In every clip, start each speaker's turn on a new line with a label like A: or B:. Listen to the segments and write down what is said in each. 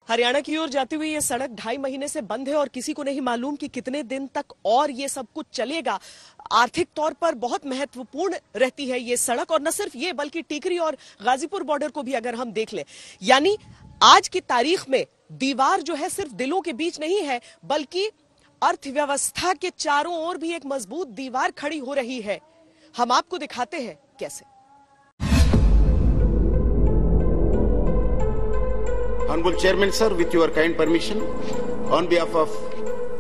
A: हरियाणा की ओर जाती हुई ये सड़क 2.5 महीने से बंद है और किसी को नहीं मालूम कि कितने दिन तक और ये सब कुछ चलेगा। आर्थिक तौर पर बहुत महत्वपूर्ण रहती है ये सड़क, और न सिर्फ ये बल्कि टीकरी और गाजीपुर बॉर्डर को भी अगर हम देख लें, यानी आज की तारीख में दीवार जो है सिर्फ दिलों के बीच नहीं है बल्कि अर्थव्यवस्था के चारों ओर भी एक मजबूत दीवार खड़ी हो रही है। हम आपको दिखाते हैं कैसे।
B: Honorable Chairman, sir, with your kind permission, on behalf of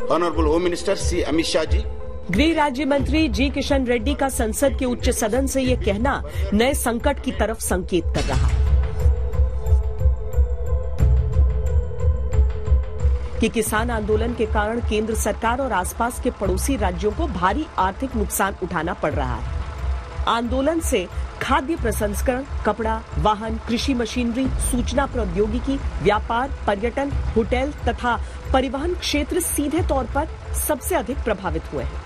B: Honorable Home Minister C. Amit Shah ji,
A: गृह राज्य मंत्री जी किशन रेड्डी का संसद के उच्च सदन से ये कहना नए संकट की तरफ संकेत कर रहा है कि किसान आंदोलन के कारण केंद्र सरकार और आसपास के पड़ोसी राज्यों को भारी आर्थिक नुकसान उठाना पड़ रहा है। आंदोलन से खाद्य प्रसंस्करण, कपड़ा, वाहन, कृषि मशीनरी, सूचना प्रौद्योगिकी, व्यापार, पर्यटन, होटल तथा परिवहन क्षेत्र सीधे तौर पर सबसे अधिक प्रभावित हुए हैं।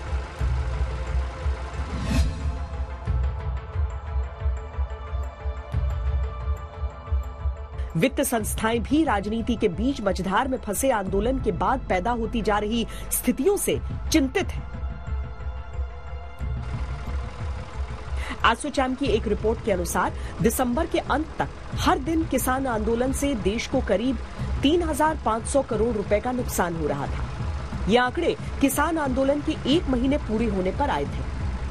A: वित्त संस्थाएं भी राजनीति के बीच मझधार में फंसे आंदोलन के बाद पैदा होती जा रही स्थितियों से चिंतित हैं। एसोचैम की एक रिपोर्ट के अनुसार दिसंबर के अंत तक हर दिन किसान आंदोलन से देश को करीब 3,500 करोड़ रुपए का नुकसान हो रहा था। ये आंकड़े किसान आंदोलन के 1 महीने पूरे होने पर आए थे।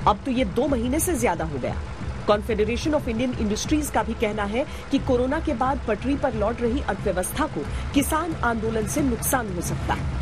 A: अब तो ये 2 महीने से ज्यादा हो गया। कॉन्फेडरेशन ऑफ इंडियन इंडस्ट्रीज का भी कहना है कि कोरोना के बाद पटरी पर लौट रही अर्थव्यवस्था को किसान आंदोलन से नुकसान हो सकता है।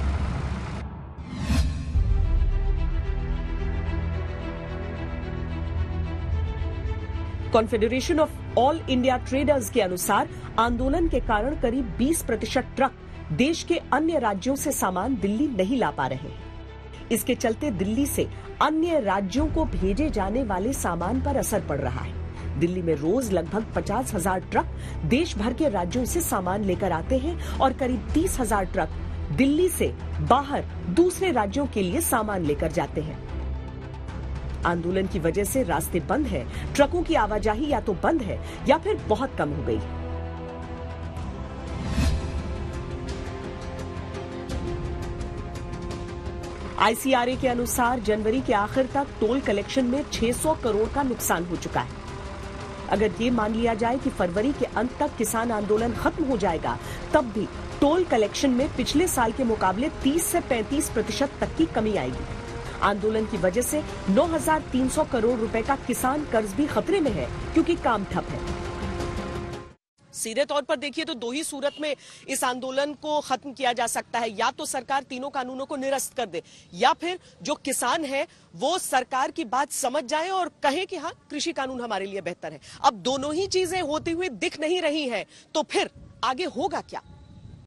A: Confederation of all India traders के अनुसार आंदोलन के कारण करीब 20% ट्रक देश के अन्य राज्यों से सामान दिल्ली नहीं ला पा रहे हैं। इसके चलते दिल्ली से अन्य राज्यों को भेजे जाने वाले सामान पर असर पड़ रहा है। दिल्ली में रोज लगभग 50,000 ट्रक देश भर के राज्यों से सामान लेकर आते हैं और करीब 30,000 ट्रक दिल्ली से बाहर दूसरे राज्यों के लिए सामान लेकर जाते हैं। आंदोलन की वजह से रास्ते बंद हैं, ट्रकों की आवाजाही या तो बंद है या फिर बहुत कम हो गई। आईसीआरए के अनुसार जनवरी के आखिर तक टोल कलेक्शन में 600 करोड़ का नुकसान हो चुका है। अगर ये मान लिया जाए कि फरवरी के अंत तक किसान आंदोलन खत्म हो जाएगा, तब भी टोल कलेक्शन में पिछले साल के मुकाबले 30 से 35% तक की कमी आएगी। आंदोलन की वजह से 9,300 करोड़ रुपए का किसान कर्ज भी खतरे में है क्योंकि काम ठप है। सीधे तौर पर देखिए तो 2 ही सूरत में इस आंदोलन को खत्म किया जा सकता है। या तो सरकार तीनों कानूनों को निरस्त कर दे, या फिर जो किसान है वो सरकार की बात समझ जाए और कहे कि हाँ, कृषि कानून हमारे लिए बेहतर है। अब दोनों ही चीजें होती हुई दिख नहीं रही हैं, तो फिर आगे होगा क्या?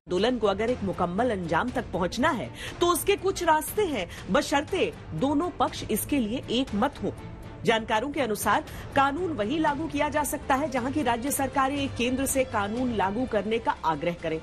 A: आंदोलन को अगर एक मुकम्मल अंजाम तक पहुंचना है तो उसके कुछ रास्ते हैं, बशर्ते दोनों पक्ष इसके लिए एक मत हो। जानकारों के अनुसार कानून वही लागू किया जा सकता है जहां की राज्य सरकारें केंद्र से कानून लागू करने का आग्रह करें।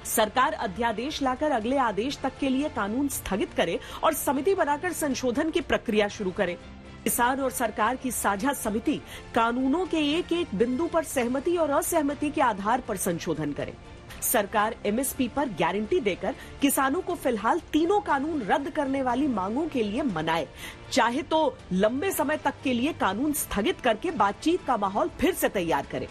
A: सरकार अध्यादेश लाकर अगले आदेश तक के लिए कानून स्थगित करे और समिति बनाकर संशोधन की प्रक्रिया शुरू करे। किसान और सरकार की साझा समिति कानूनों के एक एक बिंदु पर सहमति और असहमति के आधार पर संशोधन करे। सरकार एमएसपी पर गारंटी देकर किसानों को फिलहाल तीनों कानून रद्द करने वाली मांगों के लिए मनाए, चाहे तो लंबे समय तक के लिए कानून स्थगित करके बातचीत का माहौल फिर से तैयार करे।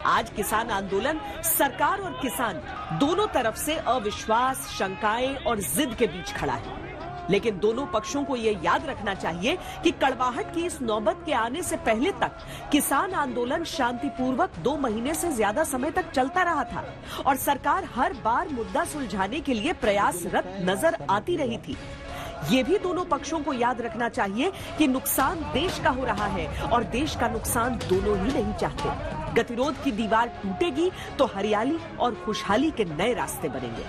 A: आज किसान आंदोलन सरकार और किसान दोनों तरफ से अविश्वास, शंकाएं और जिद के बीच खड़ा है। लेकिन दोनों पक्षों को यह याद रखना चाहिए कि कड़वाहट की इस नौबत के आने से पहले तक किसान आंदोलन शांतिपूर्वक 2 महीने से ज्यादा समय तक चलता रहा था और सरकार हर बार मुद्दा सुलझाने के लिए प्रयासरत नजर आती रही थी। ये भी दोनों पक्षों को याद रखना चाहिए कि नुकसान देश का हो रहा है और देश का नुकसान दोनों ही नहीं चाहते। गतिरोध की दीवार टूटेगी तो हरियाली और खुशहाली के नए रास्ते बनेंगे।